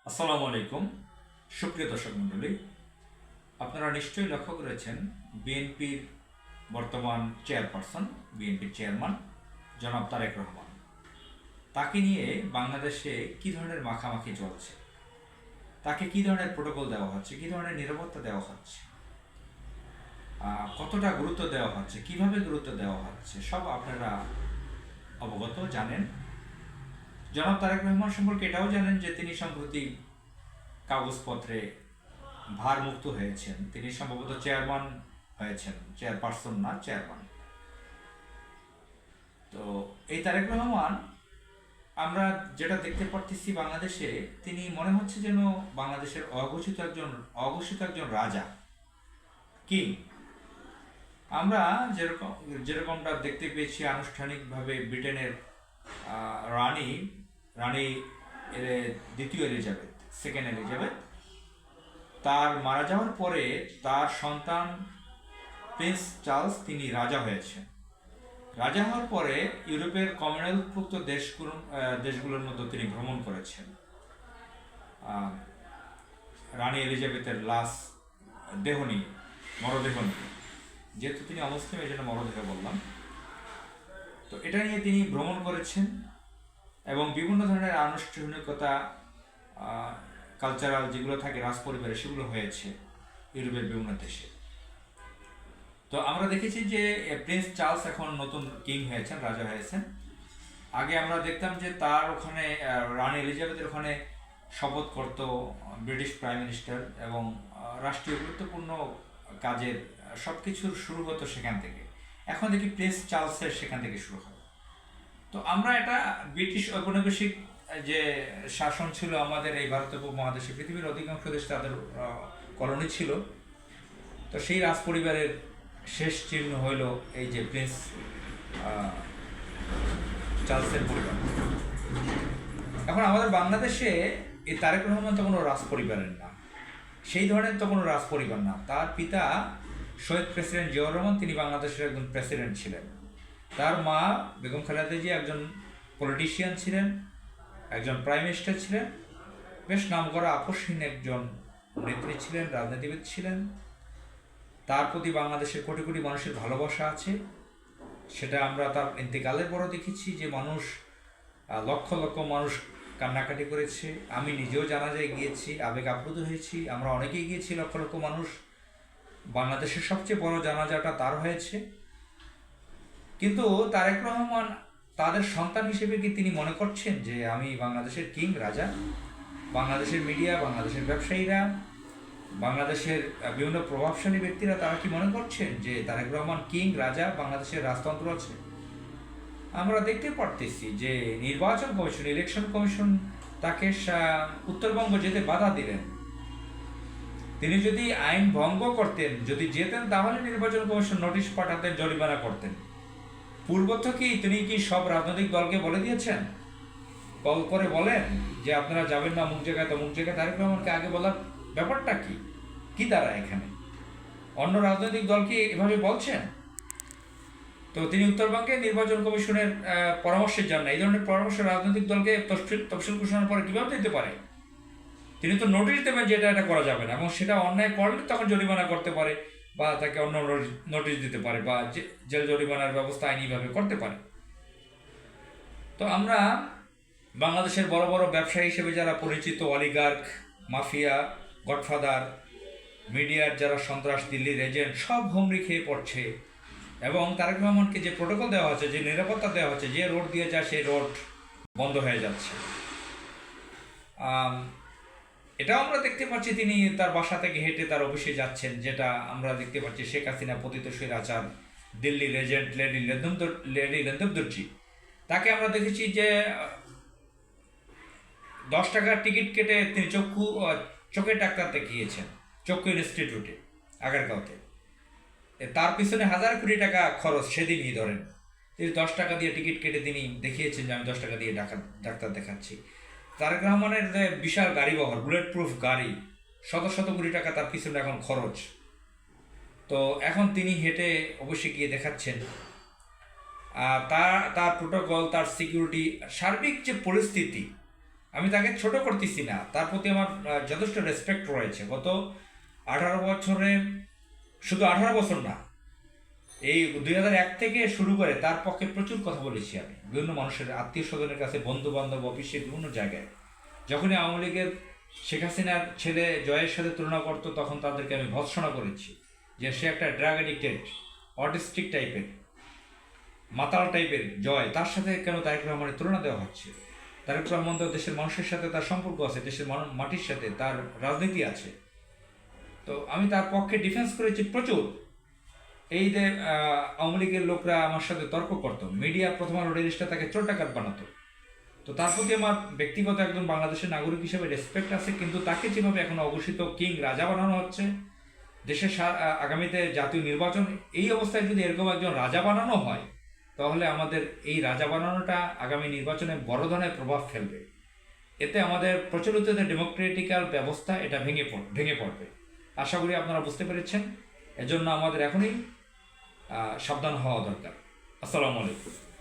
আসসালামু আলাইকুম। সুপ্রিয় দর্শক মণ্ডলী, আপনারা নিশ্চয়ই লক্ষ্য করেছেন বিএনপির বর্তমান চেয়ারপারসন, বিএনপির চেয়ারম্যান জনাব তারেক রহমান, তাকে নিয়ে বাংলাদেশে কী ধরনের মাখামাখি চলছে, তাকে কী ধরনের প্রোটোকল দেওয়া হচ্ছে, কী ধরনের নিরাপত্তা দেওয়া হচ্ছে, কতটা গুরুত্ব দেওয়া হচ্ছে, কিভাবে গুরুত্ব দেওয়া হচ্ছে, সব আপনারা অবগত জানেন। জনাব তারেক রহমান সম্পর্কে এটাও জানেন যে তিনি সম্প্রতি কাগজপত্রে ভারমুক্ত হয়েছেন। তিনি সম্ভবত চেয়ারম্যান হয়েছেন, চেয়ারপারসন না, চেয়ারম্যান। তো এই তারেক রহমান, আমরা যেটা দেখতে পারতেছি বাংলাদেশে, তিনি মনে হচ্ছে যেন বাংলাদেশের অঘোষিত একজন রাজা, কিং। আমরা যেরকমটা দেখতে পেয়েছি আনুষ্ঠানিকভাবে ব্রিটেনের রানী রানী দ্বিতীয় এলিজাবেথ, সেকেন্ড এলিজাবেথ, তার মারা যাওয়ার পরে তার সন্তান প্রিন্স চার্লস তিনি রাজা হয়েছেন। রাজা হওয়ার পরে ইউরোপের কমনওয়েলথভুক্ত দেশগুলোর মধ্যে তিনি ভ্রমণ করেছেন। রানী এলিজাবেথের লাশ দেহ নিয়ে, মরদেহ নিয়ে, যেহেতু তিনি অমুসলিম এই জন্য মরদেহ বললাম। তো এটা নিয়ে তিনি ভ্রমণ করেছেন এবং বিভিন্ন ধরনের আনুষ্ঠানিকতা, কালচারাল যেগুলো থাকে রাজপরিবারে, সেগুলো হয়েছে ইউরোপের বিভিন্ন দেশে। তো আমরা দেখেছি যে প্রিন্স চার্লস এখন নতুন কিং হয়েছেন, রাজা হয়েছেন। আগে আমরা দেখতাম যে তার ওখানে রানী এলিজাবেথের ওখানে শপথ করত ব্রিটিশ প্রাইম মিনিস্টার, এবং রাষ্ট্রীয় গুরুত্বপূর্ণ কাজের সব কিছুর শুরু হতো সেখান থেকে। এখন দেখি প্রিন্স চার্লসের সেখান থেকে শুরু হয়। তো আমরা এটা ব্রিটিশ ঔপনিবেশিক যে শাসন ছিল আমাদের এই ভারত উপমহাদেশে, পৃথিবীর অধিকাংশ দেশ তাদের কলোনি ছিল। তো সেই রাজ পরিবারের শেষ চিহ্ন হইল এই যে প্রিন্স চার্লসের পরিবার। এখন আমাদের বাংলাদেশে এই তারেক রহমান তো কোনো রাজ পরিবারের না, সেই ধরনের তো কোনো রাজ পরিবার না। তার পিতা শহীদ প্রেসিডেন্ট জিয়াউর রহমান, তিনি বাংলাদেশের একজন প্রেসিডেন্ট ছিলেন। তার মা বেগম খালেদা জিয়া একজন পলিটিশিয়ান ছিলেন, একজন প্রাইম মিনিস্টার ছিলেন, বেশ নামকরা আপসহীন একজন নেত্রী ছিলেন, রাজনীতিবিদ ছিলেন। তার প্রতি বাংলাদেশের কোটি কোটি মানুষের ভালোবাসা আছে। সেটা আমরা তার ইন্তেকালের পরও দেখেছি যে মানুষ, লক্ষ লক্ষ মানুষ কান্নাকাটি করেছে। আমি নিজেও জানাজায় গিয়েছি, আবেগ আপ্লুত হয়েছি। আমরা অনেকেই গিয়েছি, লক্ষ লক্ষ মানুষ। বাংলাদেশের সবচেয়ে বড় জানাজাটা তার হয়েছে। কিন্তু তারেক রহমান তাদের সন্তান হিসেবে কি তিনি মনে করছেন যে আমি বাংলাদেশের কিং, রাজা? বাংলাদেশের মিডিয়া, বাংলাদেশের ব্যবসায়ীরা, বাংলাদেশের বিভিন্ন প্রভাবশালী ব্যক্তিরা, তারা কি মনে করছেন যে তারেক রহমান কিং, রাজা, বাংলাদেশের রাজতন্ত্র আছে? আমরা দেখতে পারতেছি যে নির্বাচন কমিশন, ইলেকশন কমিশন তাকে উত্তরবঙ্গ যেতে বাধা দিলেন। তিনি যদি আইন ভঙ্গ করতেন, যদি যেতেন, তাহলে নির্বাচন কমিশন নোটিশ পাঠাতেন, জরিমানা করতেন। পূর্ব থেকেই তিনি কি সব রাজনৈতিক দলকে বলে দিয়েছেন, কল করে বলেন যে আপনারা যাবেন না অমুক জায়গায়, তমুক জায়গায়? তারেক রহমানকে আগে বলার ব্যাপারটা কি? কি দাঁড়ায় এখানে? অন্য রাজনৈতিক দল কি এভাবে বলছেন? তো তিনি উত্তরবঙ্গে নির্বাচন কমিশনের পরামর্শের জন্য, এই ধরনের পরামর্শ রাজনৈতিক দলকে তফসিল ঘোষণার পরে কীভাবে দিতে পারে? তিনি তো নোটিশ দেবেন যে এটা করা যাবে না, এবং সেটা অন্যায় করলে তখন জরিমানা করতে পারে, বা তাকে অন্য নোটিশ দিতে পারে, বা জেল জরিমানার ব্যবস্থা আইনিভাবে করতে পারে। তো আমরা বাংলাদেশের বড় বড় ব্যবসায়ী হিসেবে যারা পরিচিত, অলিগার্ক, মাফিয়া, গডফাদার, মিডিয়ার যারা সন্ত্রাস, দিল্লির এজেন্ট, সব হুমড়ি খেয়ে পড়ছে। এবং তারেক রহমানকে যে প্রোটোকল দেওয়া হচ্ছে, যে নিরাপত্তা দেওয়া হচ্ছে, যে রোড দিয়ে যায় সেই রোড বন্ধ হয়ে যাচ্ছে। এটাও আমরা দেখতে পাচ্ছি তিনি তার বাসা থেকে হেঁটে তার অফিসে যাচ্ছেন, যেটা আমরা দেখতে পাচ্ছি শেখ হাসিনা পতিত স্বৈরাচার দিল্লির এজেন্ট লেডি লেন্দুরজি, তাকে আমরা দেখেছি যে 10 টাকার টিকিট কেটে তিনি চোখের ডাক্তার দেখিয়েছেন, চক্ষু ইনস্টিটিউটে আগারগাঁওতে। তার পিছনে 1000 কোটি টাকা খরচ সেদিনই ধরেন। তিনি 10 টাকা দিয়ে টিকিট কেটে তিনি দেখিয়েছেন যে আমি 10 টাকা দিয়ে ডাক্তার দেখাচ্ছি। তারেক রহমানের যে বিশাল গাড়ি বহর, বুলেট প্রুফ গাড়ি, শত শত কোটি টাকা তার পিছনে এখন খরচ। তো এখন তিনি হেঁটে অবশ্যই গিয়ে দেখাচ্ছেন। তার প্রোটোকল, তার সিকিউরিটি, সার্বিক যে পরিস্থিতি, আমি তাকে ছোট করতেছি না, তার প্রতি আমার যথেষ্ট রেসপেক্ট রয়েছে। গত 18 বছরে, শুধু 18 বছর না, এই 2001 থেকে শুরু করে তার পক্ষে প্রচুর কথা বলেছি আমি বিভিন্ন মানুষের, আত্মীয় স্বজনের কাছে, বন্ধু বান্ধব, অফিসে, বিভিন্ন জায়গায়। যখনই আওয়ামী লীগের শেখ হাসিনার ছেলে জয়ের সাথে তুলনা করতো, তখন তাদেরকে আমি ভৎসনা করেছি যে সে একটা ড্রাগ অ্যাডিক্টেড, অটিস্টিক টাইপের, মাতাল টাইপের জয়, তার সাথে কেন তারেক রহমানের তুলনা দেওয়া হচ্ছে? তারেক রহমান তো দেশের মানুষের সাথে তার সম্পর্ক আছে, দেশের মাটির সাথে তার রাজনীতি আছে। তো আমি তার পক্ষে ডিফেন্স করেছি প্রচুর। এই যে আওয়ামী লীগের লোকরা আমার সাথে তর্ক করতো, মিডিয়া প্রথম আলো ডেলিস্টটা তাকে চোর ডাকাত বানাতো। তো তার প্রতি আমার ব্যক্তিগত একজন বাংলাদেশের নাগরিক হিসেবে রেসপেক্ট আছে, কিন্তু তাকে যেভাবে এখন অঘোষিত কিং রাজা বানানো হচ্ছে, দেশের আগামীতে জাতীয় নির্বাচন, এই অবস্থায় যদি এরকম একজন রাজা বানানো হয়, তাহলে আমাদের এই রাজা বানানোটা আগামী নির্বাচনে বড় ধরনের প্রভাব ফেলবে। এতে আমাদের প্রচলিত যে ডেমোক্রেটিক্যাল ব্যবস্থা, এটা ভেঙে পড়বে। আশা করি আপনারা বুঝতে পেরেছেন। এজন্য আমাদের এখনই সাবধান হওয়া দরকার। আসসালামু আলাইকুম।